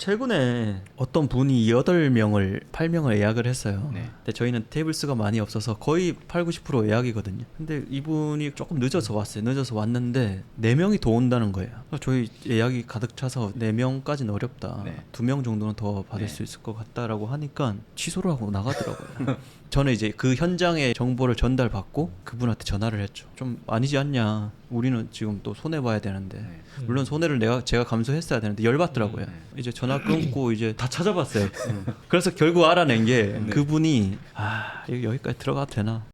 최근에 어떤 분이 8명을 예약을 했어요. 네. 근데 저희는 테이블 수가 많이 없어서 거의 8, 90% 예약이거든요. 근데 이분이 조금 늦어서 왔어요. 늦어서 왔는데 4명이 더 온다는 거예요. 저희 예약이 가득 차서 4명까지는 어렵다. 네. 2명 정도는 더 받을 네. 수 있을 것 같다라고 하니까 취소를 하고 나가더라고요. 저는 이제 그 현장의 정보를 전달받고 그분한테 전화를 했죠. 좀 아니지 않냐. 우리는 지금 또 손해봐야 되는데. 네. 물론 손해를 제가 감수했어야 되는데 열받더라고요. 이제 전화 끊고 이제 다 찾아봤어요. 그래서 결국 알아낸 게 그분이 여기까지 들어가도 되나?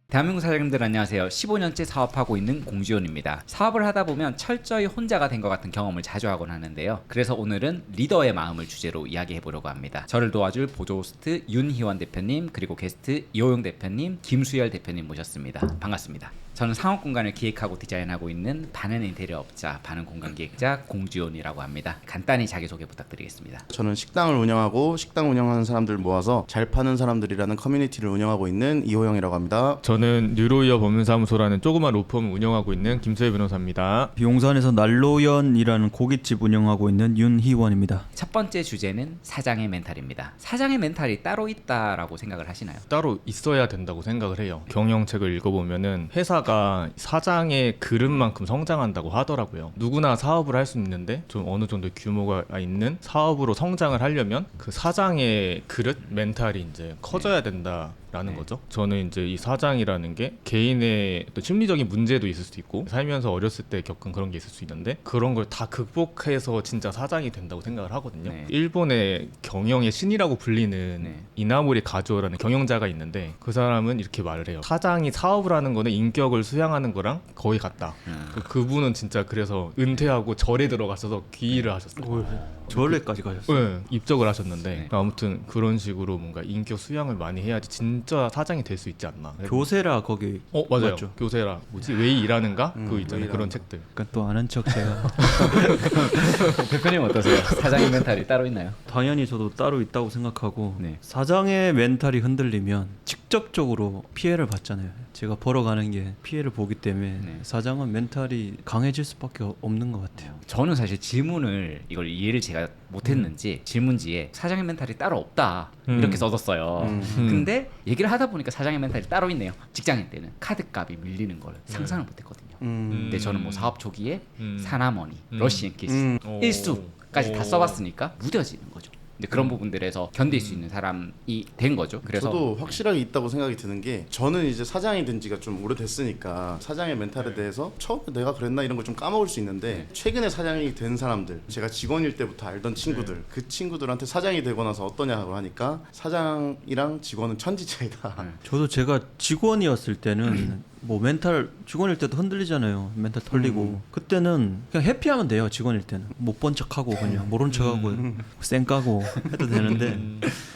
대한민국 사장님들 안녕하세요. 15년째 사업하고 있는 공지원입니다. 사업을 하다 보면 철저히 혼자가 된 것 같은 경험을 자주 하곤 하는데요. 그래서 오늘은 리더의 마음을 주제로 이야기해 보려고 합니다. 저를 도와줄 보조호스트 윤희원 대표님, 그리고 게스트 이호영 대표님, 김수열 대표님 모셨습니다. 반갑습니다. 저는 상업 공간을 기획하고 디자인하고 있는 반은 인테리어 업자, 반은 공간 기획자 공지원이라고 합니다. 간단히 자기소개 부탁드리겠습니다. 저는 식당을 운영하고 식당 운영하는 사람들 모아서 잘 파는 사람들이라는 커뮤니티를 운영하고 있는 이호영이라고 합니다. 저는 뉴로이어 법률사무소라는 조그만 로펌을 운영하고 있는 김수혜 변호사입니다. 용산에서 난로연이라는 고깃집 운영하고 있는 윤희원입니다. 첫 번째 주제는 사장의 멘탈입니다. 사장의 멘탈이 따로 있다라고 생각을 하시나요? 따로 있어야 된다고 생각을 해요. 경영책을 읽어보면은 회사가 사장의 그릇만큼 성장한다고 하더라고요. 누구나 사업을 할 수 있는데 좀 어느 정도 규모가 있는 사업으로 성장을 하려면 그 사장의 그릇 멘탈이 이제 커져야 된다. 라는 거죠. 저는 이제 이 사장이라는 게 개인의 또 심리적인 문제도 있을 수도 있고 살면서 어렸을 때 겪은 그런 게 있을 수 있는데 그런 걸 다 극복해서 진짜 사장이 된다고 생각을 하거든요. 네. 일본의 경영의 신이라고 불리는 네. 이나모리 가조라는 경영자가 있는데 그 사람은 이렇게 말을 해요. 사장이 사업을 하는 거는 인격을 수양하는 거랑 거의 같다. 그분은 진짜 그래서 은퇴하고 절에 들어가셔서 귀의를 하셨어요. 절레까지 가셨어요. 네, 입적을 하셨는데 네. 아무튼 그런 식으로 뭔가 인격 수양을 많이 해야지 진짜 사장이 될 수 있지 않나. 교세라 거기 맞아요. 맞죠? 교세라 뭐지 웨이 일하는가 그거 있잖아요. 웨이 그런 일하는가. 책들. 그러니까 또 아는 척 제가 대표님 어떠세요? 사장의 멘탈이 따로 있나요? 당연히 저도 따로 있다고 생각하고 네. 사장의 멘탈이 흔들리면 직접적으로 피해를 받잖아요. 제가 벌어가는 게 피해를 보기 때문에 네. 사장은 멘탈이 강해질 수밖에 없는 것 같아요. 저는 사실 질문을 이걸 이해를 제가 못했는지 질문지에 사장의 멘탈이 따로 없다 이렇게 써뒀어요. 근데 얘기를 하다 보니까 사장의 멘탈이 따로 있네요. 직장인 때는 카드값이 밀리는 걸 상상을 못했거든요. 근데 저는 뭐 사업 초기에 사나머니, 러시앤 키스, 일수까지 다 써봤으니까 무뎌지는 거죠. 근데 그런 부분들에서 견딜 수 있는 사람이 된 거죠. 그래서 저도 확실하게 있다고 생각이 드는 게 저는 이제 사장이 된 지가 좀 오래됐으니까 사장의 멘탈에 대해서 처음에 내가 그랬나 이런 걸 좀 까먹을 수 있는데 최근에 사장이 된 사람들 제가 직원일 때부터 알던 친구들 그 친구들한테 사장이 되고 나서 어떠냐고 하니까 사장이랑 직원은 천지 차이다. 저도 제가 직원이었을 때는 뭐 멘탈 직원일 때도 흔들리잖아요. 멘탈 털리고 그때는 그냥 해피하면 돼요. 직원일 때는 못 본 척하고 그냥 모른 척하고 쌩 까고 해도 되는데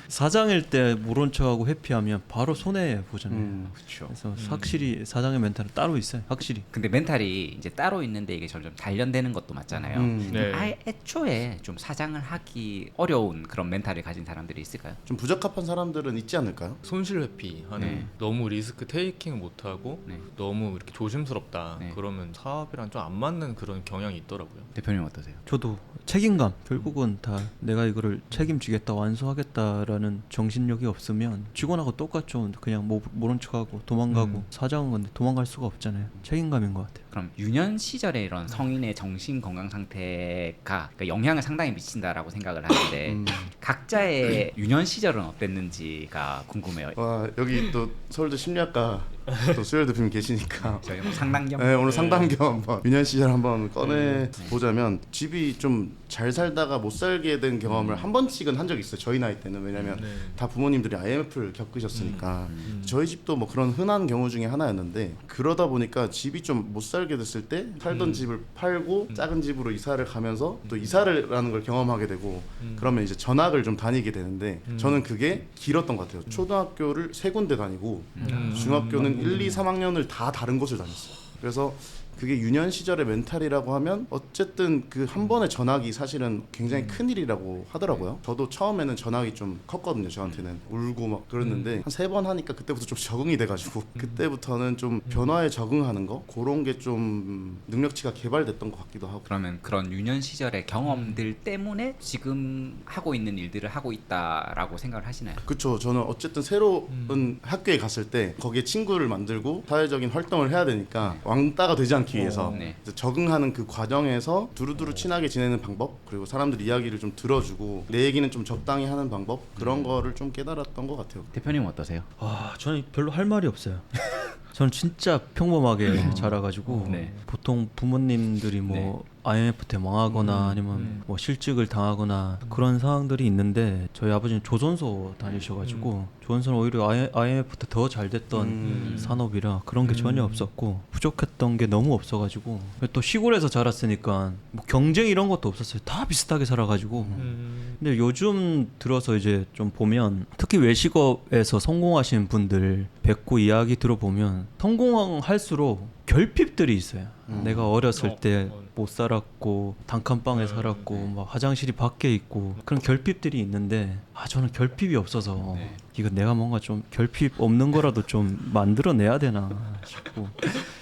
사장일 때 모른 척하고 해피하면 바로 손해 보잖아요. 그렇죠. 그래서 확실히 사장의 멘탈은 따로 있어요. 확실히. 근데 멘탈이 이제 따로 있는데 이게 점점 단련되는 것도 맞잖아요. 네. 아예 애초에 좀 사장을 하기 어려운 그런 멘탈을 가진 사람들이 있을까요? 좀 부적합한 사람들은 있지 않을까요? 손실 회피하는 네. 너무 리스크 테이킹 못하고 네. 너무 이렇게 조심스럽다. 네. 그러면 사업이랑 좀 안 맞는 그런 경향이 있더라고요. 대표님 어떠세요? 저도 책임감 결국은 다 내가 이거를 책임지겠다 완수하겠다라는 정신력이 없으면 직원하고 똑같죠. 그냥 모른 척하고 도망가고 사장은 근데 도망갈 수가 없잖아요. 책임감인 것 같아요. 그럼 유년 시절에 이런 성인의 정신 건강 상태가 그러니까 영향을 상당히 미친다라고 생각을 하는데 각자의 유년 시절은 어땠는지가 궁금해요. 와 여기 또 서울대 심리학과 또 수열 대표님 계시니까 저희 뭐 상담 겸 네, 오늘 상담겸 한번 유년 시절 한번 꺼내 보자면 집이 좀 잘 살다가 못 살게 된 경험을 한 번씩은 한 적이 있어요. 저희 나이 때는 왜냐면 다 부모님들이 IMF를 겪으셨으니까 저희 집도 뭐 그런 흔한 경우 중에 하나였는데 그러다 보니까 집이 좀 못 살게 됐을 때 살던 집을 팔고 작은 집으로 이사를 가면서 또 이사라는 걸 경험하게 되고 그러면 이제 전학을 좀 다니게 되는데 저는 그게 길었던 것 같아요. 초등학교를 3군데 다니고 중학교는 1, 2, 3학년을 다 다른 곳을 다녔어요. 그래서 그게 유년 시절의 멘탈이라고 하면 어쨌든 그 한 번의 전학이 사실은 굉장히 큰 일이라고 하더라고요. 저도 처음에는 전학이 좀 컸거든요. 저한테는 울고 막 그랬는데 한 3번 하니까 그때부터 좀 적응이 돼가지고 그때부터는 좀 변화에 적응하는 거 그런 게 좀 능력치가 개발됐던 것 같기도 하고. 그러면 그런 유년 시절의 경험들 때문에 지금 하고 있는 일들을 하고 있다라고 생각을 하시나요? 그쵸. 저는 어쨌든 새로운 학교에 갔을 때 거기에 친구를 만들고 사회적인 활동을 해야 되니까 왕따가 되지 않기 위해서 네. 이제 적응하는 그 과정에서 두루두루 친하게 지내는 방법, 그리고 사람들 이야기를 좀 들어주고 내 얘기는 좀 적당히 하는 방법, 그런 거를 좀 깨달았던 것 같아요. 대표님 어떠세요? 저는 별로 할 말이 없어요. 저는 진짜 평범하게 자라가지고 네. 보통 부모님들이 뭐 IMF 때 망하거나 아니면 뭐 실직을 당하거나 그런 상황들이 있는데 저희 아버지는 조선소 다니셔가지고 조선소는 오히려 IMF 때 더 잘 됐던 산업이라 그런 게 전혀 없었고 부족했던 게 너무 없어가지고 또 시골에서 자랐으니까 뭐 경쟁 이런 것도 없었어요. 다 비슷하게 살아가지고 근데 요즘 들어서 이제 좀 보면 특히 외식업에서 성공하신 분들 뵙고 이야기 들어보면 성공할수록 결핍들이 있어요. 내가 어렸을 때 못 살았고 단칸방에 살았고 막 화장실이 밖에 있고 그런 결핍들이 있는데 저는 결핍이 없어서 이거 내가 뭔가 좀 결핍 없는 거라도 좀 만들어내야 되나 싶고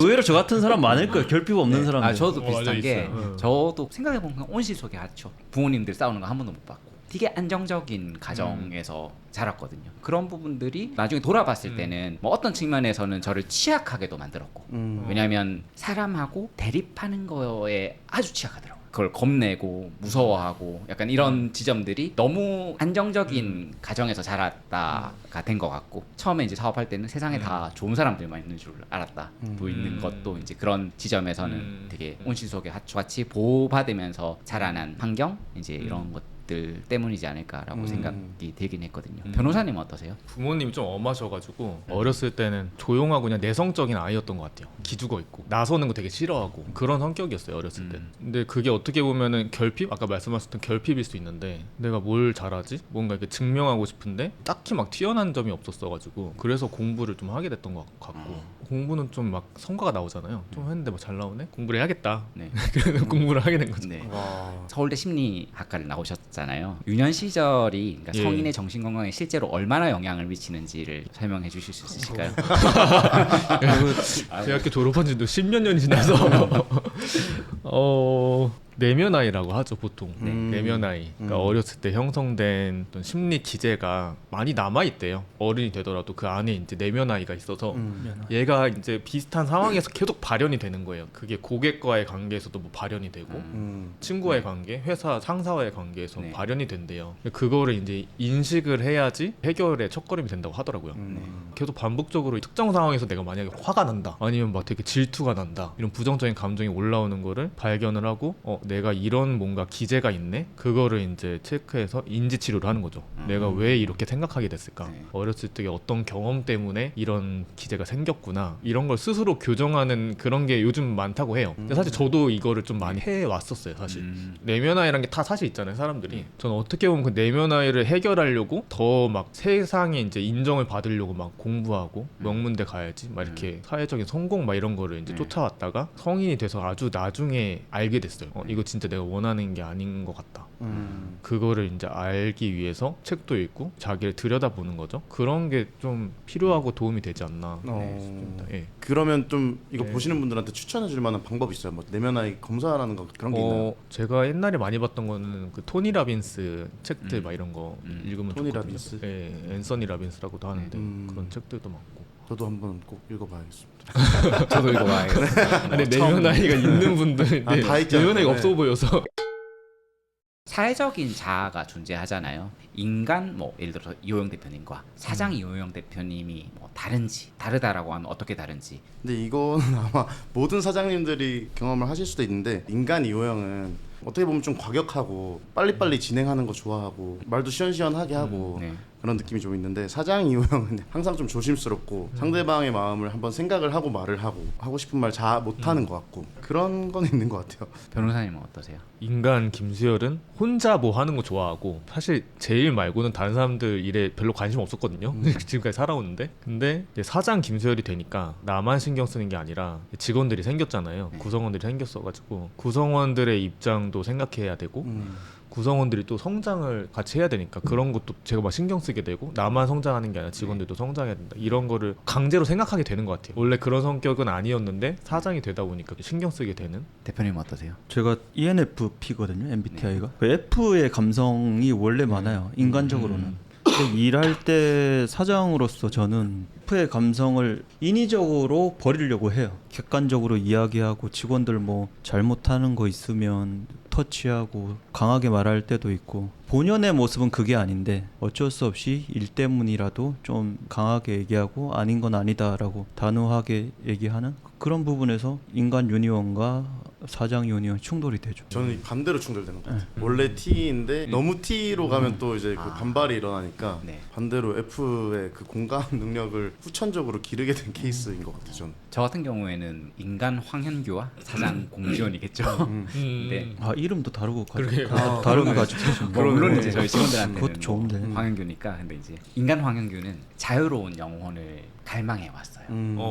의외로 저 같은 사람 많을 거예요. 결핍 없는 사람들. 저도 비슷한 맞아, 게 있어요. 저도 생각해보면 온실속의 하초 부모님들 싸우는 거 한 번도 못 봤고 되게 안정적인 가정에서 자랐거든요. 그런 부분들이 나중에 돌아봤을 때는 뭐 어떤 측면에서는 저를 취약하게도 만들었고 왜냐하면 사람하고 대립하는 거에 아주 취약하더라고요. 그걸 겁내고 무서워하고 약간 이런 지점들이 너무 안정적인 가정에서 자랐다가 된 것 같고 처음에 이제 사업할 때는 세상에 다 좋은 사람들만 있는 줄 알았다 보이는 것도 이제 그런 지점에서는 되게 온실속의 하초같이 보호받으면서 자라난 환경 이제 이런 것들 때문이지 않을까라고 생각이 들긴 했거든요. 변호사님 어떠세요? 부모님이 좀 엄하셔가지고 어렸을 때는 조용하고 그냥 내성적인 아이였던 것 같아요. 기죽어 있고 나서는 거 되게 싫어하고 그런 성격이었어요 어렸을 때. 근데 그게 어떻게 보면은 결핍, 아까 말씀하셨던 결핍일 수 있는데 내가 뭘 잘하지? 뭔가 이렇게 증명하고 싶은데 딱히 막 튀어나온 점이 없었어가지고 그래서 공부를 좀 하게 됐던 것 같고 공부는 좀 막 성과가 나오잖아요. 좀 했는데 뭐 잘 나오네? 공부를 해야겠다. 네. 그래서 공부를 하게 된 거죠. 네. 와. 서울대 심리학과를 나오셨잖아요. 유년 시절이 그러니까 예. 성인의 정신 건강에 실제로 얼마나 영향을 미치는지를 설명해 주실 수 있으실까요? 대학교 졸업한 지도 10몇 년이 지나서 내면아이라고 하죠 보통. 내면아이. 그러니까 어렸을 때 형성된 어떤 심리 기제가 많이 남아 있대요. 어른이 되더라도 그 안에 이제 내면아이가 있어서 얘가 이제 비슷한 상황에서 계속 발현이 되는 거예요. 그게 고객과의 관계에서도 뭐 발현이 되고 친구와의 관계, 회사 상사와의 관계에서 네. 발현이 된대요. 그거를 이제 인식을 해야지 해결의 첫걸음이 된다고 하더라고요. 계속 반복적으로 특정 상황에서 내가 만약에 화가 난다 아니면 막 되게 질투가 난다 이런 부정적인 감정이 올라오는 거를 발견을 하고 내가 이런 뭔가 기제가 있네 그거를 이제 체크해서 인지 치료를 하는 거죠. 내가 왜 이렇게 생각하게 됐을까? 네. 어렸을 때 어떤 경험 때문에 이런 기제가 생겼구나 이런 걸 스스로 교정하는 그런 게 요즘 많다고 해요. 근데 사실 저도 이거를 좀 많이 해왔었어요 사실. 내면아이란 게 다 사실 있잖아요 사람들이. 저는 어떻게 보면 그 내면아이를 해결하려고 더 막 세상에 이제 인정을 받으려고 막 공부하고 명문대 가야지 막 이렇게 사회적인 성공 막 이런 거를 이제 쫓아왔다가 성인이 돼서 아주 나중에 알게 됐어요. 이거 진짜 내가 원하는 게 아닌 것 같다. 그거를 이제 알기 위해서 책도 읽고 자기를 들여다보는 거죠. 그런 게 좀 필요하고 도움이 되지 않나 싶습니다. 예. 그러면 좀 이거 네. 보시는 분들한테 추천해줄 만한 방법이 있어요? 뭐 내면아이 검사하는 거 그런 게 있나요? 제가 옛날에 많이 봤던 거는 그 토니 라빈스 책들 막 이런 거 읽으면 토니 좋거든요. 라빈스? 예, 앤서니 라빈스라고도 하는데 그런 책들도 많고. 저도 한번 꼭 읽어봐야겠습니다. 저도 읽어봐야겠어요. 아니 내면아이가 있는 분들 다 있잖아요. 내면아이가 네. 없어 보여서. 사회적인 자아가 존재하잖아요. 인간 뭐 예를 들어서 이호영 대표님과 사장 이호영 대표님이 뭐 다르다라고 하면 어떻게 다른지. 근데 이거는 아마 모든 사장님들이 경험을 하실 수도 있는데 인간 이호영은 어떻게 보면 좀 과격하고 빨리빨리 진행하는 거 좋아하고 말도 시원시원하게 하고 네. 그런 느낌이 좀 있는데 사장 이호 형은 항상 좀 조심스럽고 상대방의 마음을 한번 생각을 하고 말을 하고 싶은 말 잘 못하는 것 같고 그런 건 있는 것 같아요. 변호사님은 어떠세요? 인간 김수열은 혼자 뭐 하는 거 좋아하고 사실 제 일 말고는 다른 사람들 일에 별로 관심 없었거든요. 지금까지 살아오는데 근데 이제 사장 김수열이 되니까 나만 신경 쓰는 게 아니라 직원들이 생겼잖아요. 구성원들이 생겼어가지고 구성원들의 입장도 생각해야 되고 구성원들이 또 성장을 같이 해야 되니까 그런 것도 제가 막 신경 쓰게 되고 나만 성장하는 게 아니라 직원들도 성장해야 된다 이런 거를 강제로 생각하게 되는 것 같아요. 원래 그런 성격은 아니었는데 사장이 되다 보니까 신경 쓰게 되는. 대표님 어떠세요? 제가 ENFP거든요. MBTI가. F의 감성이 원래 많아요. 인간적으로는. 근데 일할 때 사장으로서 저는 F의 감성을 인위적으로 버리려고 해요. 객관적으로 이야기하고 직원들 뭐 잘못하는 거 있으면 터치하고 강하게 말할 때도 있고 본연의 모습은 그게 아닌데 어쩔 수 없이 일 때문이라도 좀 강하게 얘기하고 아닌 건 아니다라고 단호하게 얘기하는 그런 부분에서 인간 유니온과 사장 유니온 충돌이 되죠. 저는 반대로 충돌되는 것 같아요. 원래 T인데 너무 T로 가면 또 이제 그 반발이 일어나니까 네. 반대로 F의 그 공감 능력을 후천적으로 기르게 된 케이스인 것 같아요. 저는. 저 같은 경우에는 인간 황현규와 사장 공지원이겠죠. 네. 아 이름도 다르고 그러게요. 다르게 가지고 뭐 물론 이제 저희 직원들한테는 그것도 좋은데. 황현규니까 근데 이제 인간 황현규는 자유로운 영혼을 갈망해 왔어요.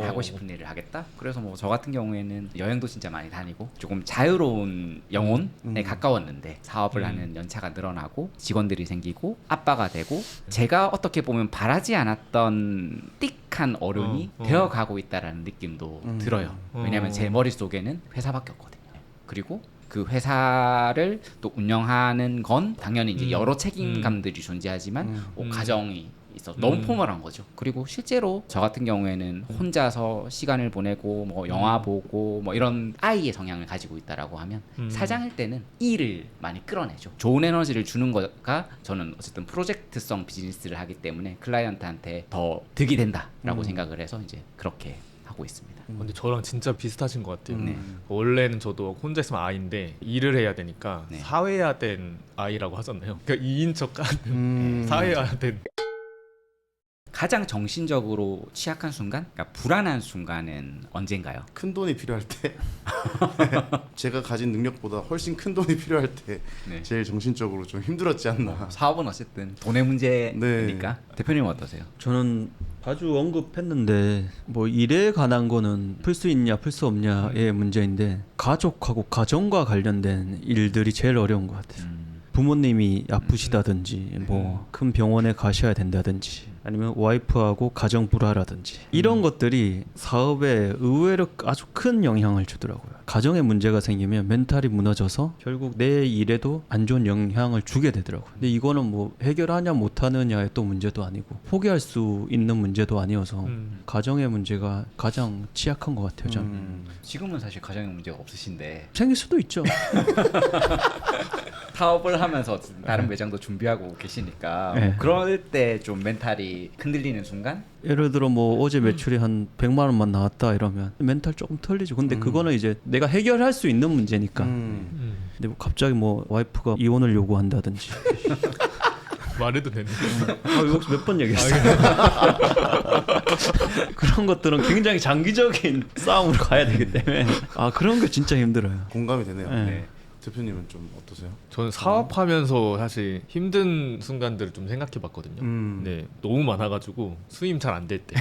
하고 싶은 일을 하겠다. 그래서 뭐 저 같은 경우에는 여행도 진짜 많이 다니고 조금 자유로운 영혼에 가까웠는데 사업을 하는 연차가 늘어나고 직원들이 생기고 아빠가 되고 제가 어떻게 보면 바라지 않았던 띡한 어른이 되어가고 있다라는 느낌도 들어요. 왜냐하면 제 머릿속에는 회사밖에 없거든요. 그리고 그 회사를 또 운영하는 건 당연히 이제 여러 책임감들이 존재하지만 가정이 있어 너무 포멀한 거죠. 그리고 실제로 저 같은 경우에는 혼자서 시간을 보내고 뭐 영화 보고 뭐 이런 아이의 성향을 가지고 있다라고 하면 사장일 때는 일을 많이 끌어내죠. 좋은 에너지를 주는 거가 저는 어쨌든 프로젝트성 비즈니스를 하기 때문에 클라이언트한테 더 득이 된다라고 생각을 해서 이제 그렇게 하고 있습니다. 근데 저랑 진짜 비슷하신 것 같아요. 네. 원래는 저도 혼자 있으면 아이인데 일을 해야 되니까 네. 사회화된 아이라고 하잖아요. 그러니까 이인 척 하는 사회화된. 가장 정신적으로 취약한 순간, 그러니까 불안한 순간은 언젠가요? 큰 돈이 필요할 때 제가 가진 능력보다 훨씬 큰 돈이 필요할 때 네. 제일 정신적으로 좀 힘들었지 않나. 사업은 어쨌든 돈의 문제니까. 대표님은 어떠세요? 저는 자주 언급했는데 뭐 일에 관한 거는 풀 수 있냐 풀 수 없냐의 문제인데 가족하고 가정과 관련된 일들이 제일 어려운 것 같아요. 부모님이 아프시다든지 뭐 큰 병원에 가셔야 된다든지 아니면 와이프하고 가정 불화라든지 이런 것들이 사업에 의외로 아주 큰 영향을 주더라고요. 가정에 문제가 생기면 멘탈이 무너져서 결국 내 일에도 안 좋은 영향을 주게 되더라고요. 근데 이거는 뭐 해결하냐 못하느냐의 또 문제도 아니고 포기할 수 있는 문제도 아니어서 가정의 문제가 가장 취약한 것 같아요. 저는 지금은 사실 가정에 문제가 없으신데 생길 수도 있죠. 사업을 하면서 다른 매장도 준비하고 계시니까 네. 뭐 그럴 때 좀 멘탈이 흔들리는 순간 예를 들어 뭐 어제 매출이 한 100만 원만 나왔다 이러면 멘탈 조금 털리죠. 근데 그거는 이제 내가 해결할 수 있는 문제니까. 근데 뭐 갑자기 뭐 와이프가 이혼을 요구한다든지. 말해도 되는. 이거 혹시 몇 번 얘기했어요? 그런 것들은 굉장히 장기적인 싸움으로 가야 되기 때문에 그런 게 진짜 힘들어요. 공감이 되네요. 네. 네. 대표님은 좀 어떠세요? 저는 사업하면서 사실 힘든 순간들을 좀 생각해봤거든요. 네, 너무 많아가지고 수임 잘 안 될 때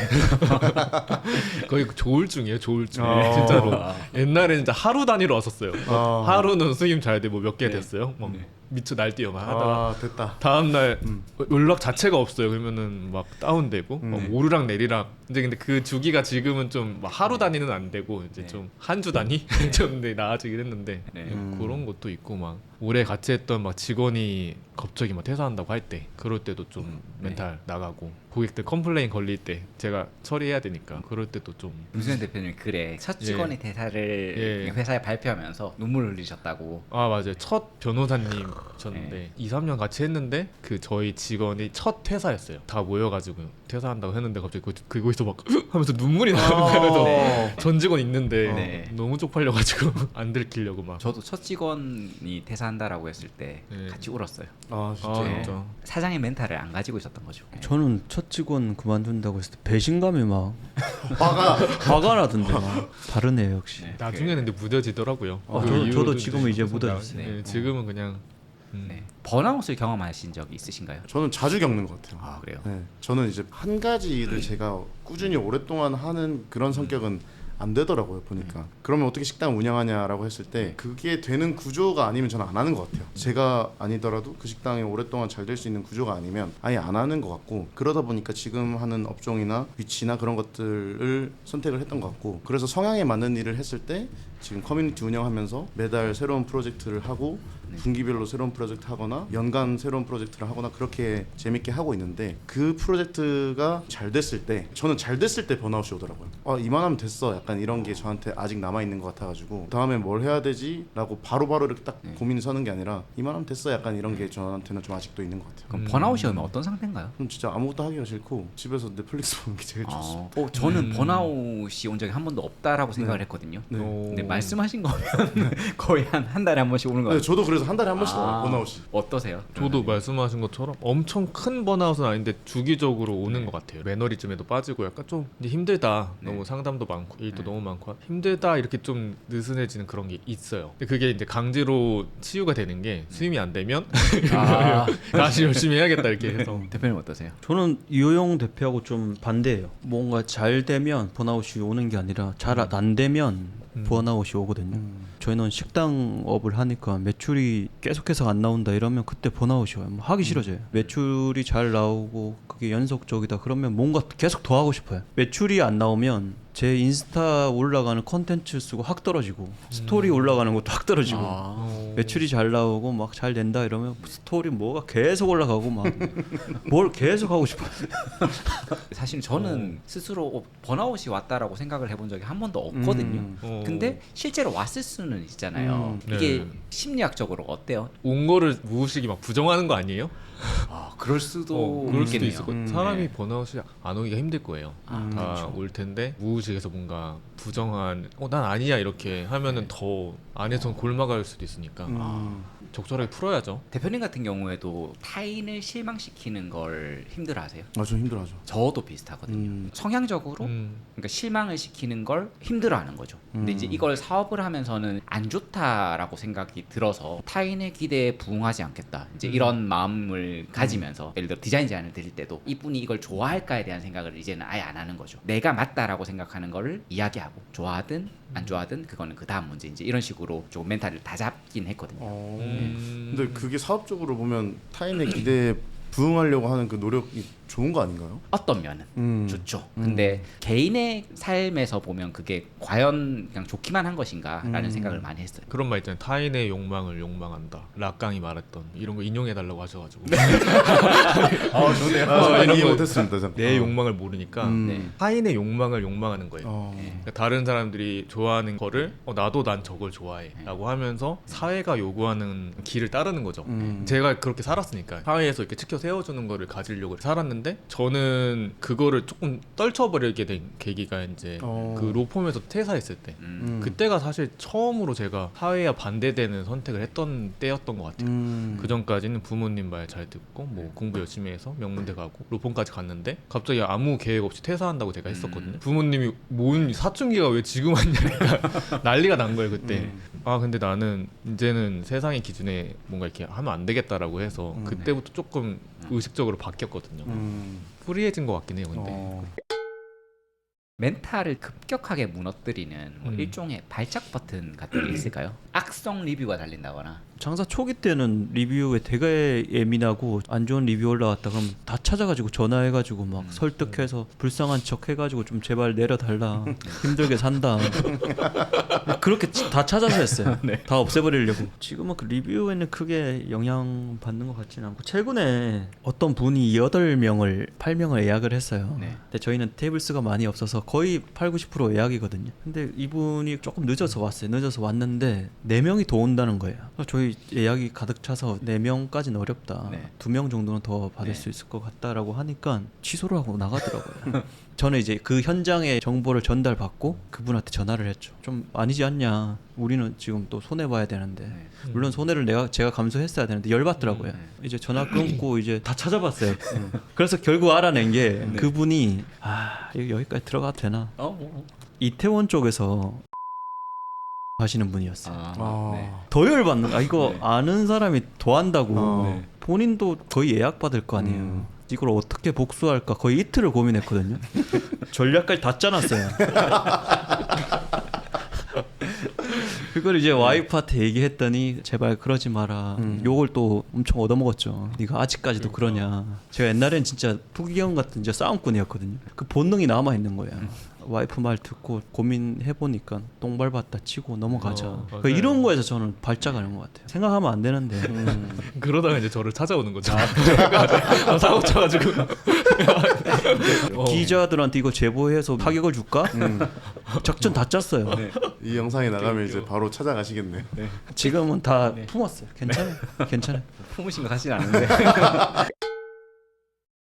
거의 조울증이에요. 조울증. 진짜로. 옛날에는 진짜 하루 단위로 왔었어요. 하루는 수임 잘 돼 뭐 몇 개 됐어요. 막 미쳐 날뛰어 막 하다가 됐다. 다음날 연락 자체가 없어요. 그러면은 막 다운되고 막 오르락 내리락. 이제 근데 그 주기가 지금은 좀 막 하루 단위는 안 되고 이제 좀 한 주 단위 좀 나아지긴 했는데 그런 것도 있고 막 오래 같이 했던 막 직원이 갑자기 막 퇴사한다고 할 때 그럴 때도 좀 멘탈 나가고 고객들 컴플레인 걸릴 때 제가 처리해야 되니까 그럴 때도 좀 문수현 대표님 글에 첫 직원의 대사를 예. 회사에 발표하면서 눈물 흘리셨다고. 아 맞아요. 첫 변호사님이셨는데 2, 3년 같이 했는데 그 저희 직원이 첫 퇴사였어요. 다 모여가지고 퇴사한다고 했는데 갑자기 그거에서 막 하면서 눈물이 나는 거예요. 어. 전 직원 있는데 네. 너무 쪽팔려가지고 안 들키려고 막. 저도 첫 직원이 퇴사한다라고 했을 때 네. 같이 울었어요. 아 진짜. 아 네. 진짜. 사장의 멘탈을 안 가지고 있었던 거죠. 저는 첫 직원 그만둔다고 했을 때 배신감이 막 화가 나던데 막 다르네요 역시. 네. 나중에는 근데 무뎌지더라고요. 아, 그 저도 이후로도 지금은 이제 계속 묻어졌어요. 네, 지금은 그냥 네. 번아웃을 경험하신 적이 있으신가요? 저는 자주 겪는 것 같아요. 아 그래요? 네, 저는 이제 한 가지 일을 제가 꾸준히 오랫동안 하는 그런 성격은 안 되더라고요 보니까. 그러면 어떻게 식당 운영하냐라고 했을 때 그게 되는 구조가 아니면 저는 안 하는 것 같아요. 제가 아니더라도 그 식당이 오랫동안 잘 될 수 있는 구조가 아니면 아예 안 하는 것 같고, 그러다 보니까 지금 하는 업종이나 위치나 그런 것들을 선택을 했던 것 같고, 그래서 성향에 맞는 일을 했을 때 지금 커뮤니티 운영하면서 매달 새로운 프로젝트를 하고 분기별로 새로운 프로젝트 하거나 연간 새로운 프로젝트를 하거나 그렇게 재밌게 하고 있는데, 그 프로젝트가 잘 됐을 때, 저는 잘 됐을 때 번아웃이 오더라고요. 아 이만하면 됐어, 약간 이런 게 저한테 아직 남아있는 것 같아가지고 다음에 뭘 해야 되지? 라고 바로바로 이렇게 딱 고민이 서는 게 아니라 이만하면 됐어, 약간 이런 게 저한테는 좀 아직도 있는 것 같아요. 그럼 번아웃이 오면 어떤 상태인가요? 그럼 진짜 아무것도 하기가 싫고 집에서 넷플릭스 보는 게 제일 좋습니다. 저는 번아웃이 온 적이 한 번도 없다라고 생각을 했거든요. 네. 근데 말씀하신 거면 거의 한 달에 한 번씩 오는 거 네, 같아요. 저도 그래서 한 달에 한 번씩 아. 와요, 번아웃이. 어떠세요? 저도 말씀하신 것처럼 엄청 큰 번아웃은 아닌데 주기적으로 오는 것 같아요. 매너리즘에도 빠지고 약간 좀 이제 힘들다. 네. 너무 상담도 많고 일도 너무 많고 힘들다 이렇게 좀 느슨해지는 그런 게 있어요. 근데 그게 이제 강제로 치유가 되는 게 수임이 안 되면 아, 다시 열심히 해야겠다 이렇게 해서. 대표님 어떠세요? 저는 이호영 대표하고 좀 반대예요. 뭔가 잘 되면 번아웃이 오는 게 아니라 잘 안 되면 번아웃이 오거든요. 저희는 식당업을 하니까 매출이 계속해서 안 나온다 이러면 그때 번아웃이 와요. 뭐 하기 싫어져요. 매출이 잘 나오고 그게 연속적이다 그러면 뭔가 계속 더 하고 싶어요. 매출이 안 나오면 제 인스타 올라가는 컨텐츠 수가 확 떨어지고 스토리 올라가는 것도 확 떨어지고 매출이 잘 나오고 막 잘 된다 이러면 스토리 뭐가 계속 올라가고 막 뭘 계속 하고 싶어요. 사실 저는 스스로 번아웃이 왔다라고 생각을 해본 적이 한 번도 없거든요. 근데 실제로 왔을 수는 있잖아요. 이게 네. 심리학적으로 어때요? 온 거를 무의식이 막 부정하는 거 아니에요? 그럴 수도 그럴 수도 있겠네요. 있을 거예요. 사람이 네. 번아웃이 안 오기가 힘들 거예요. 다 올 텐데 무의식에서 뭔가 부정한 난 아니야 이렇게 하면은 더 안에선 골마갈 수도 있으니까 적절하게 풀어야죠. 대표님 같은 경우에도 타인을 실망시키는 걸 힘들어하세요? 아, 저 힘들어하죠. 저도 비슷하거든요. 성향적으로 그러니까 실망을 시키는 걸 힘들어하는 거죠. 근데 이제 이걸 사업을 하면서는 안 좋다라고 생각이 들어서 타인의 기대에 부응하지 않겠다. 이제 이런 마음을 가지면서 예를 들어 디자인 제안을 드릴 때도 이분이 이걸 좋아할까에 대한 생각을 이제는 아예 안 하는 거죠. 내가 맞다라고 생각하는 거를 이야기하고 좋아하든 안 좋아하든 그거는 그 다음 문제. 이제 이런 식으로 좀 멘탈을 다 잡긴 했거든요. 근데 그게 사업적으로 보면 타인의 기대에 부응하려고 하는 그 노력이 좋은 거 아닌가요? 어떤 면은 좋죠. 근데 개인의 삶에서 보면 그게 과연 그냥 좋기만 한 것인가라는 생각을 많이 했어요. 그런 말 있잖아요. 타인의 욕망을 욕망한다. 락강이 말했던 이런 거 인용해달라고 하셔가지고 좋네요. 이런 이해 거 못했습니다. 잠깐. 내 욕망을 모르니까 네. 타인의 욕망을 욕망하는 거예요. 네. 그러니까 다른 사람들이 좋아하는 거를 나도 난 저걸 좋아해 라고 하면서 사회가 요구하는 길을 따르는 거죠. 제가 그렇게 살았으니까 사회에서 이렇게 치켜 세워주는 거를 가지려고 살았는데 저는 그거를 조금 떨쳐버리게 된 계기가 이제 그 로펌에서 퇴사했을 때 그때가 사실 처음으로 제가 사회와 반대되는 선택을 했던 때였던 것 같아요. 그 전까지는 부모님 말 잘 듣고 뭐 공부 열심히 해서 명문대 가고 로펌까지 갔는데 갑자기 아무 계획 없이 퇴사한다고 제가 했었거든요. 부모님이 뭔 사춘기가 왜 지금 왔냐니까 난리가 난 거예요 그때. 아 근데 나는 이제는 세상의 기준에 뭔가 이렇게 하면 안 되겠다라고 해서 그때부터 조금 의식적으로 바뀌었거든요. 프리해진 것 같긴 해요 근데. 멘탈을 급격하게 무너뜨리는 뭐 일종의 발작 버튼 같은 게 있을까요? 악성 리뷰가 달린다거나. 장사 초기 때는 리뷰에 되게 예민하고 안 좋은 리뷰 올라왔다 그러면 다 찾아가지고 전화해가지고 막 설득해서 불쌍한 척 해가지고 좀 제발 내려달라 힘들게 산다 그렇게 다 찾아서 했어요. 다 없애버리려고. 지금은 그 리뷰에는 크게 영향 받는 것 같지는 않고 최근에 어떤 분이 8명을 예약을 했어요. 네. 근데 저희는 테이블 수가 많이 없어서 거의 80-90% 예약이거든요. 근데 이분이 조금 늦어서 왔어요. 늦어서 왔는데 4명이 더 온다는 거예요. 저희 예약이 가득 차서 4명까지는 어렵다. 네. 2명 정도는 더 받을 네. 수 있을 것 같다라고 하니까 취소를 하고 나가더라고요. 저는 이제 그 현장의 정보를 전달받고 그분한테 전화를 했죠. 좀 아니지 않냐. 우리는 지금 또 손해 봐야 되는데. 네. 물론 손해를 제가 감수했어야 되는데 열받더라고요. 이제 전화 끊고 이제 다 찾아봤어요. 그래서 결국 알아낸 게 그분이 이거 여기까지 들어가도 되나? 이태원 쪽에서 하시는 분이었어요. 네. 더 열받는. 이거 네. 아는 사람이 더 한다고. 네. 본인도 거의 예약 받을 거 아니에요. 이걸 어떻게 복수할까 거의 이틀을 고민했거든요. 전략까지 다 짜놨어요. 그걸 이제 와이프한테 얘기했더니 제발 그러지 마라. 욕을 또 엄청 얻어먹었죠. 네가 아직까지도 그러냐. 제가 옛날엔 진짜 부기형 같은 진짜 싸움꾼이었거든요. 그 본능이 남아 있는 거예요. 와이프 말 듣고 고민해 보니까 똥 밟았다 치고 넘어가자. 맞아요. 이런 거에서 저는 발작하는 것 같아요. 생각하면 안 되는데. 그러다가 이제 저를 찾아오는 거죠. 제가 사고 쳐가지고 기자들한테 이거 제보해서 타격을 줄까? 작전 다 짰어요. 네. 이 영상이 나가면 이제 바로 찾아가시겠네요. 지금은 다 품었어요. 괜찮아요. 괜찮아요. 품으신 거 사실 않은데.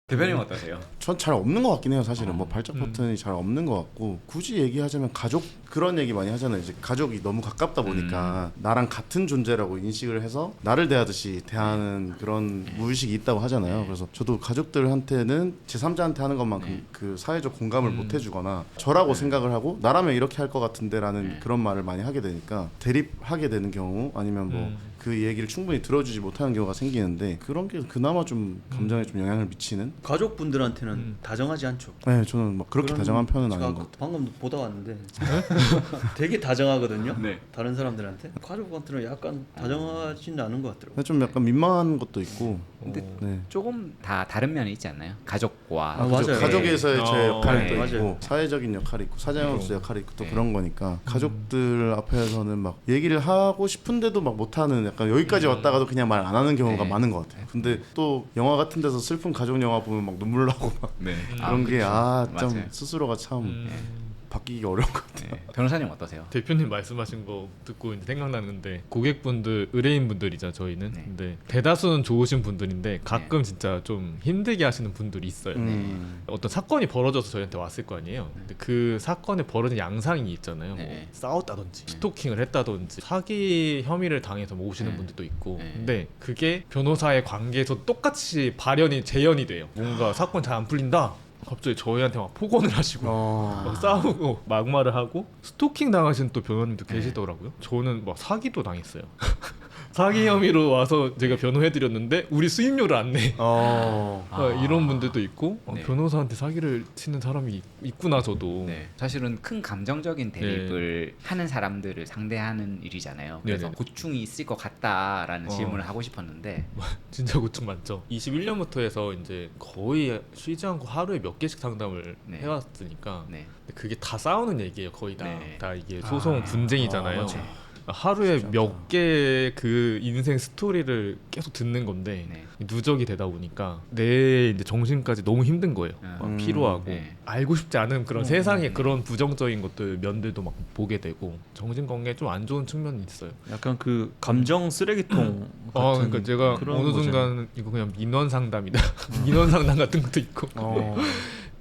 대표님 어떠세요? 전 잘 없는 것 같긴 해요. 사실은 뭐 발작 버튼이 잘 없는 것 같고 굳이 얘기하자면 가족 그런 얘기 많이 하잖아요. 이제 가족이 너무 가깝다 보니까 나랑 같은 존재라고 인식을 해서 나를 대하듯이 대하는 그런 무의식이 있다고 하잖아요. 그래서 저도 가족들한테는 제3자한테 하는 것만큼 그 사회적 공감을 못 해주거나 저라고 생각을 하고 나라면 이렇게 할 것 같은데라는 그런 말을 많이 하게 되니까 대립하게 되는 경우 아니면 뭐 그 얘기를 충분히 들어주지 못하는 경우가 생기는데 그런 게 그나마 좀 감정에 좀 영향을 미치는. 가족분들한테는 다정하지 않죠. 네, 저는 막 그렇게 그런- 다정한 편은 제가 아닌 것 같아요. 방금 보다 왔는데 되게 다정하거든요. 네. 다른 사람들한테. 가족한테는 약간 다정하지는 않은 것 같더라고요. 근데 좀 약간 민망한 것도 있고. 근데 네. 조금 다 다른 면이 있지 않나요? 가족과 아, 맞아요. 그죠. 가족에서의 제 역할이 네. 또 맞아요. 있고 사회적인 역할이 있고 사장으로서 역할이 있고 또 네. 그런 거니까 가족들 앞에서는 막 얘기를 하고 싶은데도 막 못하는 약간 여기까지 왔다가도 그냥 말 안 하는 경우가 네. 많은 것 같아요. 근데 또 영화 같은 데서 슬픈 가족 영화 보면 막 눈물 나고 막 네. 그런 게 좀 맞아요. 스스로가 참 바뀌기 어려운 것 같아요. 네. 변호사님 어떠세요? 대표님 말씀하신 거 듣고 이제 생각나는데 고객분들 의뢰인분들이죠 저희는. 네. 근데 대다수는 좋으신 분들인데 가끔 진짜 좀 힘들게 하시는 분들이 있어요. 어떤 사건이 벌어져서 저희한테 왔을 거 아니에요. 근데 그 사건에 벌어진 양상이 있잖아요. 네. 뭐 싸웠다든지 스토킹을 했다든지 사기 혐의를 당해서 뭐 오시는 네. 분들도 있고. 네. 근데 그게 변호사의 관계에서 똑같이 재현이 돼요. 뭔가 사건 잘 안 풀린다. 갑자기 저희한테 막 폭언을 하시고 막 싸우고 막말을 하고 스토킹 당하신 또 변호님도 계시더라고요. 저는 막 사기도 당했어요. 사기 혐의로 와서 제가 변호해드렸는데 우리 수임료를 안 내. 이런 분들도 있고 네. 변호사한테 사기를 치는 사람이 있구나 저도. 네. 사실은 큰 감정적인 대립을 하는 사람들을 상대하는 일이잖아요. 그래서 네네. 고충이 있을 것 같다라는 질문을 하고 싶었는데 진짜 고충 많죠. 21년부터 해서 이제 거의 쉬지 않고 하루에 몇 개씩 상담을 네. 해왔으니까 네. 근데 그게 다 싸우는 얘기예요. 거의 다. 네. 다 이게 소송 분쟁이잖아요. 맞아요. 하루에 진짜. 몇 개 그 인생 스토리를 계속 듣는 건데 네. 누적이 되다 보니까 내 이제 정신까지 너무 힘든 거예요. 막 피로하고 네. 알고 싶지 않은 그런 세상의 그런 부정적인 것들 면들도 막 보게 되고 정신 건강에 좀 안 좋은 측면이 있어요. 약간 그 감정 쓰레기통 같은 그러니까 제가 그런 어느 거잖아요. 순간 이거 그냥 민원 상담이다. 민원 상담 같은 것도 있고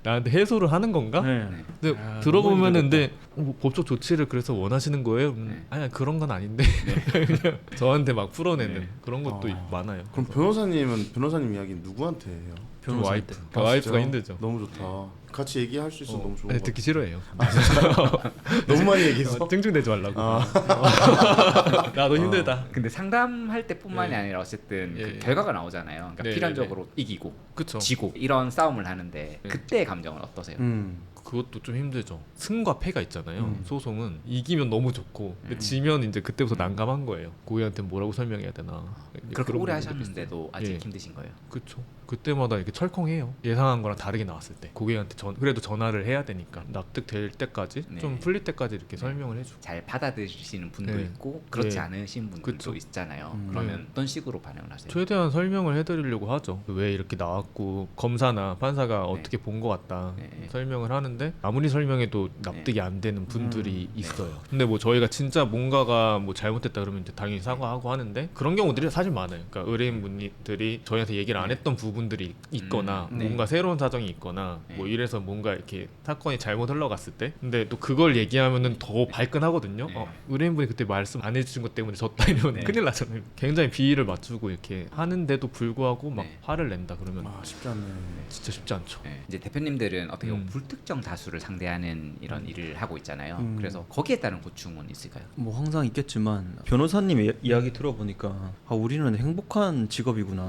나한테 해소를 하는 건가? 네. 근데 아, 들어보면은 너무 근데 뭐 법적 조치를 그래서 원하시는 거예요? 네. 아니 그런 건 아닌데 그냥 저한테 막 풀어내는 네. 그런 것도 많아요. 그럼 변호사님은 변호사님 이야기는 누구한테 해요? 좀 와이프, 변호사한테. 와이프가 진짜요? 힘들죠. 너무 좋다. 같이 얘기할 수 있어서 너무 좋은 네, 것 듣기 싫어해요. 같아요. 너무 많이 얘기해서. 찡찡대지 말라고. 나도 힘들다. 근데 상담할 때뿐만이 아니라 어쨌든 예, 그 예. 결과가 나오잖아요. 그러니까 네, 필연적으로 이기고 그쵸. 지고 이런 싸움을 하는데 네. 그때의 감정은 어떠세요? 그것도 좀 힘들죠. 승과 패가 있잖아요. 소송은 이기면 너무 좋고 근데 지면 이제 그때부터 난감한 거예요. 고객한테 뭐라고 설명해야 되나. 그렇게 그런 오래 부분들이 하셨는데도 아직 예. 힘드신 거예요? 그렇죠. 그때마다 이렇게 철컹해요. 예상한 거랑 다르게 나왔을 때 고객한테 그래도 전화를 해야 되니까 납득될 때까지 네. 좀 풀릴 때까지 이렇게 설명을 해주고. 잘 받아들이시는 분도 네. 있고 그렇지 네. 않으신 분들도 그쵸. 있잖아요. 그러면 네. 어떤 식으로 반응을 하세요? 최대한 설명을 해드리려고 하죠. 왜 이렇게 나왔고 검사나 판사가 어떻게 본 것 같다 네. 설명을 하는데 아무리 설명해도 납득이 안 되는 분들이 있어요. 근데 뭐 저희가 진짜 뭔가가 뭐 잘못됐다 그러면 이제 당연히 사과하고 하는데 그런 경우들이 사실 많아요. 그러니까 의뢰인분들이 저희한테 얘기를 안 했던 부분들이 있거나 네. 뭔가 새로운 사정이 있거나 네. 뭐 이래서 뭔가 이렇게 사건이 잘못 흘러갔을 때 근데 또 그걸 얘기하면은 더 발끈하거든요. 네. 의뢰인분이 그때 말씀 안 해주신 것 때문에 졌다 이러면 네. 큰일 나잖아요. 굉장히 비위를 맞추고 이렇게 하는데도 불구하고 막 네. 화를 낸다 그러면 쉽지 않네. 진짜 쉽지 않죠. 네. 이제 대표님들은 어떻게 보면 불특정 다수를 상대하는 이런 일을 하고 있잖아요. 음. 그래서 거기에 따른 고충은 있을까요? 뭐 항상 있겠지만 변호사님 이야기 들어보니까 우리는 행복한 직업이구나.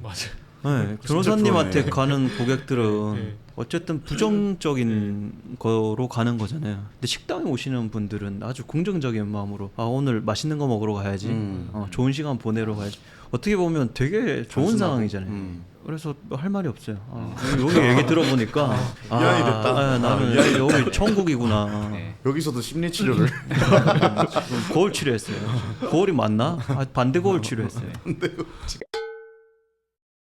맞아요. 네, 변호사님한테 그러네. 가는 고객들은 네. 어쨌든 부정적인 거로 가는 거잖아요. 근데 식당에 오시는 분들은 아주 긍정적인 마음으로 오늘 맛있는 거 먹으러 가야지. 좋은 시간 보내러 가야지. 어떻게 보면 되게 좋은 단순하고. 상황이잖아요. 그래서 할 말이 없어요. 여기 얘기 들어보니까 위안이 됐다. 나는 위안이 여기 천국이구나. 네. 여기서도 심리 치료를 거울 치료했어요. 거울이 맞나? 반대 거울 치료했어요.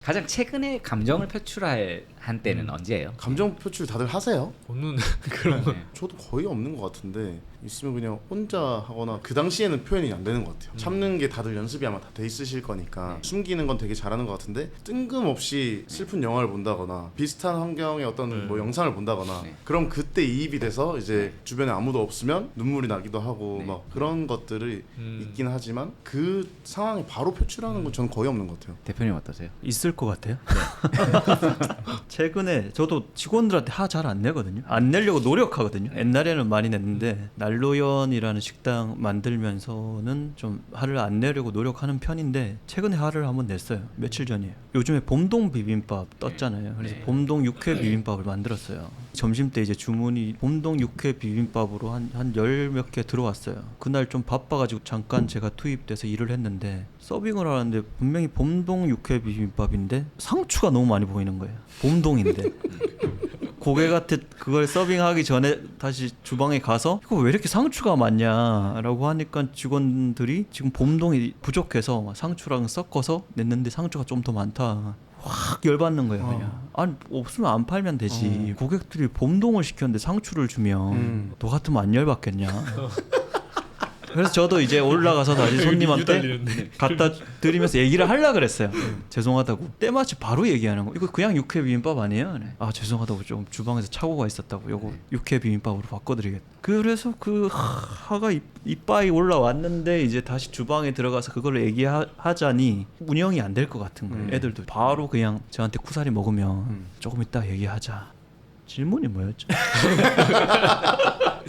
가장 최근에 감정을 표출할 한때는 언제예요? 감정 표출 다들 하세요? 저는 그런 건 네. 저도 거의 없는 것 같은데 있으면 그냥 혼자 하거나 그 당시에는 표현이 안 되는 것 같아요. 참는 게 다들 연습이 아마 다 돼 있으실 거니까 숨기는 건 되게 잘하는 것 같은데 뜬금없이 슬픈 영화를 본다거나 비슷한 환경의 어떤 뭐 영상을 본다거나 네. 그럼 그때 이입이 돼서 이제 주변에 아무도 없으면 눈물이 나기도 하고 네. 막 그런 것들이 있긴 하지만 그 상황에 바로 표출하는 건 저는 거의 없는 것 같아요. 대표님 어떠세요? 있을 것 같아요. 최근에 저도 직원들한테 화 잘 안 내거든요. 안 내려고 노력하거든요. 옛날에는 많이 냈는데 난로연이라는 식당 만들면서는 좀 화를 안 내려고 노력하는 편인데 최근에 화를 한번 냈어요. 며칠 전이에요. 요즘에 봄동 비빔밥 떴잖아요. 그래서 네. 봄동 육회 비빔밥을 만들었어요. 점심 때 이제 주문이 봄동 육회 비빔밥으로 한 열 몇 개 들어왔어요. 그날 좀 바빠가지고 잠깐 제가 투입돼서 일을 했는데 서빙을 하는데 분명히 봄동 육회 비빔밥인데 상추가 너무 많이 보이는 거예요. 봄동인데 고객한테 그걸 서빙하기 전에 다시 주방에 가서 이거 왜 이렇게 상추가 많냐라고 하니까 직원들이 지금 봄동이 부족해서 상추랑 섞어서 냈는데 상추가 좀 더 많다. 확 열받는 거예요. 그냥 아니 없으면 안 팔면 되지. 고객들이 봄동을 시켰는데 상추를 주면 너 같으면 안 열받겠냐. 그래서 저도 이제 올라가서 다시 손님한테 갖다 드리면서 얘기를 하려고 그랬어요. 죄송하다고. 때마치 바로 얘기하는 거. 이거 그냥 육회 비빔밥 아니에요? 네. 죄송하다고 좀 주방에서 착오가 있었다고. 요거 육회 비빔밥으로 바꿔드리겠다. 그래서 그 화가 이빠이 올라왔는데 이제 다시 주방에 들어가서 그걸 얘기하자니 운영이 안 될 것 같은 거예요. 애들도 바로 그냥 저한테 쿠사리 먹으면 조금 이따 얘기하자. 질문이 뭐였죠?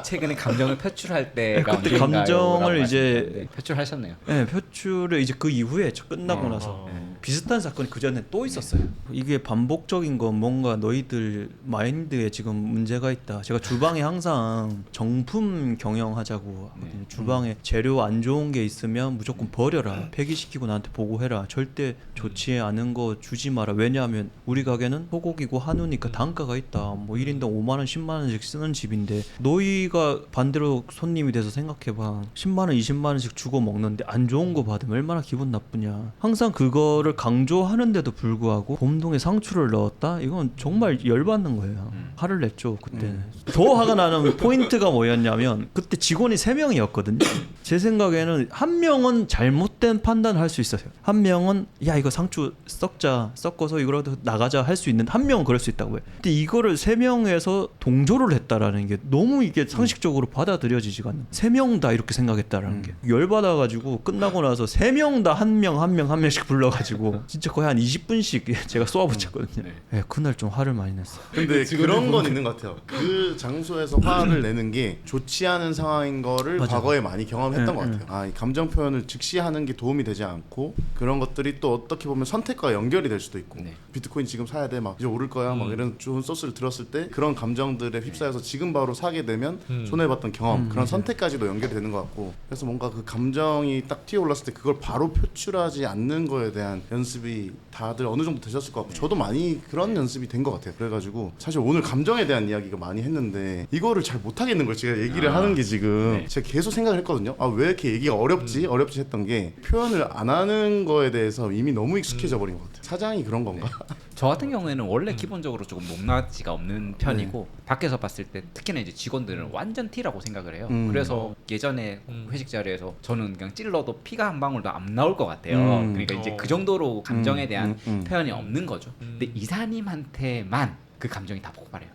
최근에 감정을 표출할 때가 그때 언제인가요? 감정을 라고 이제 말씀하셨는데 표출하셨네요. 네, 표출을 이제 그 이후에 끝나고 나서 비슷한 사건이 그 전에 또 있었어요. 이게 반복적인 건 뭔가 너희들 마인드에 지금 문제가 있다. 제가 주방에 항상 정품 경영하자고 하거든요. 주방에 재료 안 좋은 게 있으면 무조건 버려라. 폐기시키고 나한테 보고해라. 절대 좋지 않은 거 주지 마라. 왜냐하면 우리 가게는 소고기고 한우니까 단가가 있다. 뭐 1인당 5만 원, 10만 원씩 쓰는 집인데 너희가 반대로 손님이 돼서 생각해봐. 10만 원, 20만 원씩 주고 먹는데 안 좋은 거 받으면 얼마나 기분 나쁘냐. 항상 그거를 강조하는데도 불구하고 봄동에 상추를 넣었다? 이건 정말 열받는 거예요. 화를 냈죠 그때는. 더 화가 나는 포인트가 뭐였냐면 그때 직원이 3명이었거든요. 제 생각에는 한 명은 잘못된 판단을 할 수 있어요. 한 명은 야 이거 상추 섞어서 이거라도 나가자 할 수 있는데 한 명은 그럴 수 있다고 해요. 근데 이거를 3명에서 동조를 했다라는 게 너무 이게 상식적으로 받아들여지지가 않는. 3명 다 이렇게 생각했다라는 게 열받아가지고 끝나고 나서 3명 다 한 명씩 불러가지고 가지고 진짜 거의 한 20분씩 제가 쏘아붙였거든요. 네, 그날 좀 화를 많이 냈어요. 근데 그런 건 있는 것 같아요. 그 장소에서 화를 내는 게 좋지 않은 상황인 거를 맞아. 과거에 많이 경험했던 것 응, 같아요. 아, 이 감정 표현을 즉시 하는 게 도움이 되지 않고 그런 것들이 또 어떻게 보면 선택과 연결이 될 수도 있고 네. 비트코인 지금 사야 돼 막 이제 오를 거야 막 이런 좋은 소스를 들었을 때 그런 감정들에 휩싸여서 지금 바로 사게 되면 손해봤던 경험 그런 선택까지도 연결이 되는 것 같고 그래서 뭔가 그 감정이 딱 튀어올랐을 때 그걸 바로 표출하지 않는 거에 대한 연습이 다들 어느 정도 되셨을 것 같고 저도 많이 그런 연습이 된 것 같아요. 그래가지고 사실 오늘 감정에 대한 이야기가 많이 했는데 이거를 잘 못하겠는 걸 제가 얘기를 하는 게 지금 제가 계속 생각을 했거든요. 아, 왜 이렇게 얘기가 어렵지 했던 게 표현을 안 하는 거에 대해서 이미 너무 익숙해져 버린 것 같아요. 사장이 그런 건가? 저 같은 경우에는 원래 기본적으로 조금 높낮이가 없는 편이고 밖에서 봤을 때 특히나 이제 직원들은 완전 T라고 생각을 해요. 그래서 예전에 회식 자리에서 저는 그냥 찔러도 피가 한 방울도 안 나올 것 같아요. 그러니까 이제 그 정도로 감정에 대한 표현이 없는 거죠. 근데 이사님한테만 그 감정이 다 폭발해요.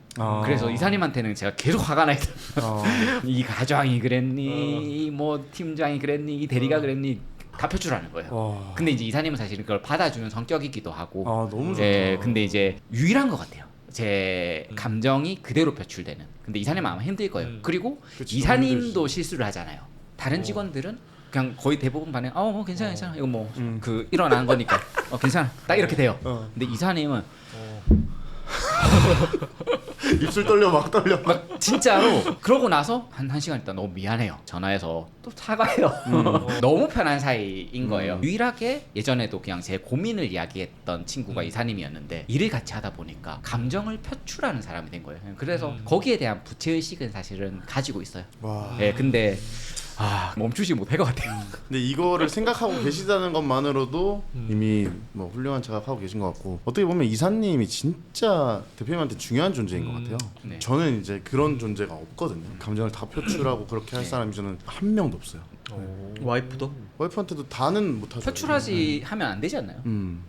그래서 이사님한테는 제가 계속 화가 나 있어요. 이 가장이 그랬니, 뭐 팀장이 그랬니, 이 대리가 그랬니 다 표출하는 거예요. 근데 이제 이사님은 사실은 그걸 받아주는 성격이기도 하고. 아, 너무 좋다. 예, 근데 이제 유일한 것 같아요. 제 감정이 그대로 표출되는. 근데 이사님은 아마 힘들 거예요. 그리고 그치, 이사님도 실수를 하잖아요. 다른 직원들은 그냥 거의 대부분 반응, 뭐 괜찮아, 괜찮아. 이거 뭐 그 일어난 거니까, 괜찮아. 딱 이렇게 돼요. 근데 이사님은 입술 떨려 막 떨려. 막 진짜로 그러고 나서 한 시간 있다 너무 미안해요. 전화해서 또 사과해요. 너무 편한 사이인 거예요. 유일하게 예전에도 그냥 제 고민을 이야기했던 친구가 이사님이었는데 일을 같이 하다 보니까 감정을 표출하는 사람이 된 거예요. 그래서 거기에 대한 부채의식은 사실은 가지고 있어요. 와. 예, 근데 멈추지 못할 것 같아요. 근데 이거를 생각하고 계시다는 것만으로도 이미 뭐 훌륭한 자각하고 계신 것 같고 어떻게 보면 이사님이 진짜 대표님한테 중요한 존재인 것 같아요. 네. 저는 이제 그런 존재가 없거든요. 감정을 다 표출하고 그렇게 할 사람이 저는 한 명도 없어요. 와이프도? 와이프한테도 다는 못하죠. 표출하지 하면 안 되지 않나요?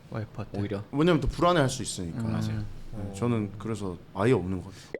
와이프한테. 오히려. 왜냐면 또 불안해할 수 있으니까. 맞아요. 저는 그래서 아예 없는 것 같아요.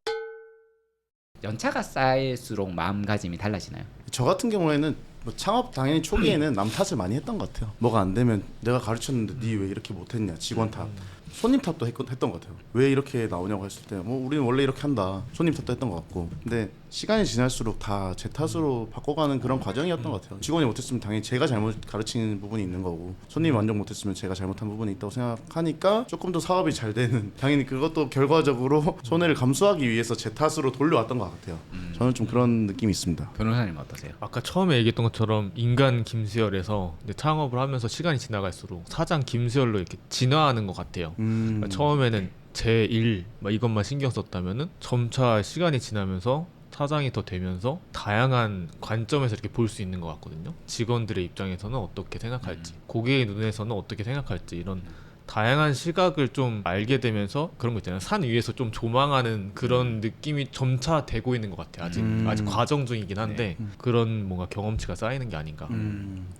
연차가 쌓일수록 마음가짐이 달라지나요? 저 같은 경우에는 뭐 창업 당연히 초기에는 남 탓을 많이 했던 것 같아요. 뭐가 안 되면 내가 가르쳤는데 니 왜 이렇게 못했냐, 직원 탓, 손님 탓도 했던 것 같아요. 왜 이렇게 나오냐고 했을 때 뭐 우리는 원래 이렇게 한다, 손님 탓도 했던 것 같고. 근데 시간이 지날수록 다 제 탓으로 바꿔가는 그런 과정이었던 것 같아요. 직원이 못했으면 당연히 제가 잘못 가르치는 부분이 있는 거고, 손님이 만족 못했으면 제가 잘못한 부분이 있다고 생각하니까 조금 더 사업이 잘 되는, 당연히 그것도 결과적으로 손해를 감수하기 위해서 제 탓으로 돌려왔던 것 같아요. 저는 좀 그런 느낌이 있습니다. 변호사님 어떠세요? 아까 처음에 얘기했던 것처럼 인간 김수열에서 이제 창업을 하면서 시간이 지나갈수록 사장 김수열로 이렇게 진화하는 것 같아요. 그러니까 처음에는 제 일 이것만 신경 썼다면은 점차 시간이 지나면서 사장이 더 되면서 다양한 관점에서 이렇게 볼 수 있는 것 같거든요. 직원들의 입장에서는 어떻게 생각할지, 고객의 눈에서는 어떻게 생각할지 이런 다양한 시각을 좀 알게 되면서 그런 거 있잖아요. 산 위에서 좀 조망하는 그런 느낌이 점차 되고 있는 것 같아요. 아직 과정 중이긴 한데 그런 뭔가 경험치가 쌓이는 게 아닌가.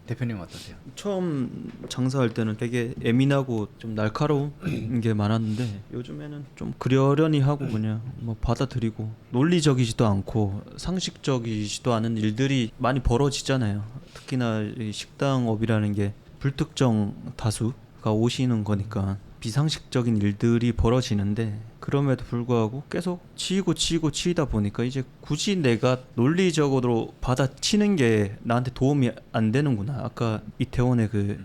대표님 어떠세요? 처음 장사할 때는 되게 예민하고 좀 날카로운 게 많았는데 요즘에는 좀 그러려니 하고 그냥 뭐 받아들이고 논리적이지도 않고 상식적이지도 않은 일들이 많이 벌어지잖아요. 특히나 이 식당업이라는 게 불특정 다수가 오시는 거니까 비상식적인 일들이 벌어지는데 그럼에도 불구하고 계속 치이다 보니까 이제 굳이 내가 논리적으로 받아치는 게 나한테 도움이 안 되는구나. 아까 이태원의 그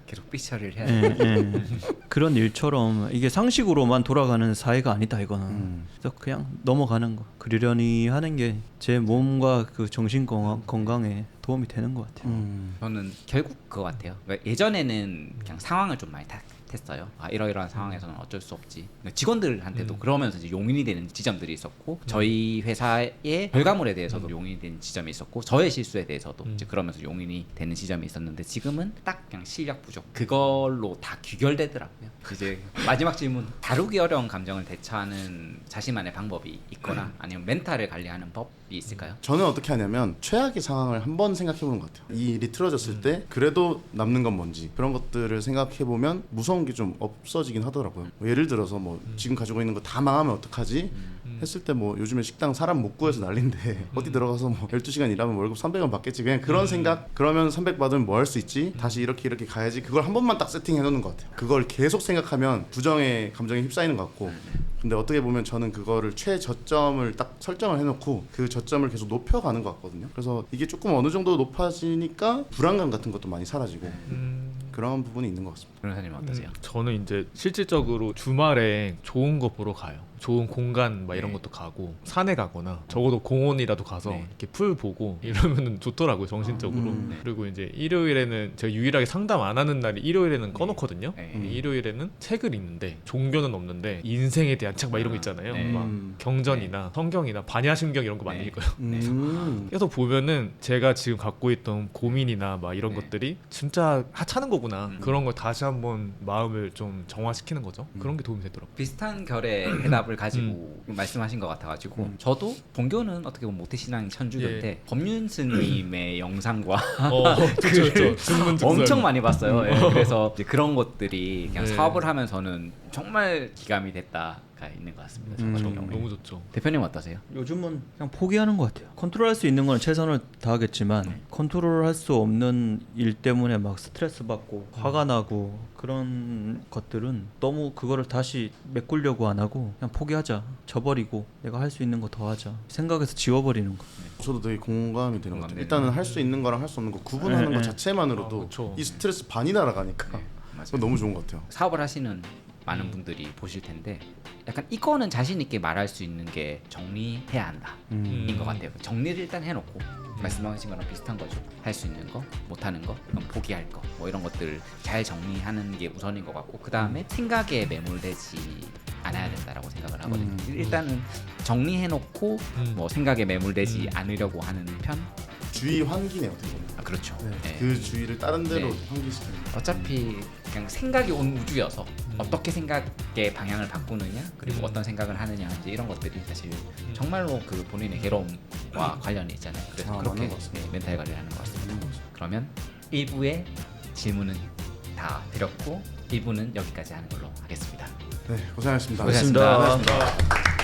계속 삐처리를 해야 돼요. 그런 일처럼 이게 상식으로만 돌아가는 사회가 아니다 이거는. 그래서 그냥 넘어가는 거. 그러려니 하는 게 제 몸과 그 정신 건강에 도움이 되는 것 같아요. 저는 결국 그거 같아요. 그러니까 예전에는 그냥 상황을 좀 많이 탓했어요. 이러이러한 상황에서는 어쩔 수 없지. 그러니까 직원들한테도 그러면서 이제 용인이 되는 지점들이 있었고 저희 회사의 결과물에 대해서도 용인이 되는 지점이 있었고 저의 실수에 대해서도 이제 그러면서 용인이 되는 지점이 있었는데 지금은 딱 그냥 실력 부족 그걸로 다 귀결되더라고요. 이제 마지막 질문. 다루기 어려운 감정을 대처하는 자신만의 방법이 있거나 아니면 멘탈을 관리하는 법이 있을까요? 저는 어떻게 하냐면 최악의 상황을 한번 생각해보는 것 같아요. 이 일이 틀어졌을 때 그래도 남는 건 뭔지 그런 것들을 생각해보면 무서운 게 좀 없어지긴 하더라고요. 뭐 예를 들어서 뭐 지금 가지고 있는 거 다 망하면 어떡하지? 했을 때 뭐 요즘에 식당 사람 못 구해서 난린데 어디 들어가서 뭐 12시간 일하면 월급 300원 받겠지 그냥 그런 생각. 그러면 300 받으면 뭐 할 수 있지? 다시 이렇게 가야지. 그걸 한 번만 딱 세팅해 놓는 것 같아요. 그걸 계속 생각하면 부정의 감정에 휩싸이는 것 같고 근데 어떻게 보면 저는 그거를 최저점을 딱 설정을 해놓고 그 저점을 계속 높여가는 것 같거든요. 그래서 이게 조금 어느 정도 높아지니까 불안감 같은 것도 많이 사라지고 그런 부분이 있는 것 같습니다. 변호사님 어떠세요? 저는 이제 실질적으로 주말에 좋은 거 보러 가요. 좋은 공간 막 이런 것도 가고 산에 가거나 적어도 공원이라도 가서 네. 이렇게 풀 보고 이러면 좋더라고요 정신적으로. 그리고 이제 일요일에는 제가 유일하게 상담 안 하는 날이 일요일에는 꺼놓거든요. 네. 일요일에는 책을 읽는데 종교는 없는데 인생에 대한 책 막 이런 거 있잖아요. 네. 막 경전이나 성경이나 반야심경 이런 거 많이 네. 읽어요. 계속 보면은 제가 지금 갖고 있던 고민이나 막 이런 네. 것들이 진짜 하찮은 거구나. 그런 걸 다시 한번 마음을 좀 정화시키는 거죠. 그런 게 도움이 되더라고요. 비슷한 결의 해답을 가지고 말씀하신 것 같아가지고 저도 종교는 어떻게 보면 모태신앙 천주교인데 법륜 스님의 영상과 그렇죠. 증문증설. 엄청 많이 봤어요. 예, 그래서 이제 그런 것들이 그냥 네. 사업을 하면서는 정말 기감이 됐다가 있는 것 같습니다. 저 같은 경우에. 너무 좋죠. 대표님 어떠세요? 요즘은 그냥 포기하는 것 같아요. 컨트롤할 수 있는 건 최선을 다하겠지만 컨트롤할 수 없는 일 때문에 막 스트레스 받고 화가 나고 그런 것들은 너무 그거를 다시 메꾸려고 안 하고 그냥 포기하자. 져버리고 내가 할 수 있는 거 더 하자. 생각해서 지워버리는 거. 저도 되게 공감이 되는 것 같아요. 공감되네요. 일단은 할 수 있는 거랑 할 수 없는 거 구분하는 네, 것 네. 자체만으로도 그쵸. 이 스트레스 반이 날아가니까 맞아요. 그건 너무 좋은 것 같아요. 사업을 하시는 많은 분들이 보실 텐데 약간 이거는 자신 있게 말할 수 있는 게 정리해야 한다 인 것 같아요. 정리를 일단 해놓고 말씀하신 거랑 비슷한 거죠. 할 수 있는 거, 못하는 거, 그럼 포기할 거, 뭐 이런 것들 잘 정리하는 게 우선인 것 같고 그 다음에 생각에 매몰되지 않아야 된다라고 생각을 하거든요. 일단은 정리해놓고 뭐 생각에 매몰되지 않으려고 하는 편. 주의 환기네 어떻게 보면. 아 그렇죠. 네. 그 주의를 다른 데로 네. 환기시키는. 어차피 그냥 생각이 온 우주여서 어떻게 생각의 방향을 바꾸느냐 그리고 어떤 생각을 하느냐 이제 이런 것들이 사실 정말로 그 본인의 괴로움과 관련이 있잖아요. 그래서 그렇게 맞는 것 같습니다. 멘탈 관리를 하는 것 같습니다. 그러면 1부의 질문은 다 드렸고 1부는 여기까지 하는 걸로 하겠습니다. 네, 고생하셨습니다. 고생하셨습니다. 고맙습니다.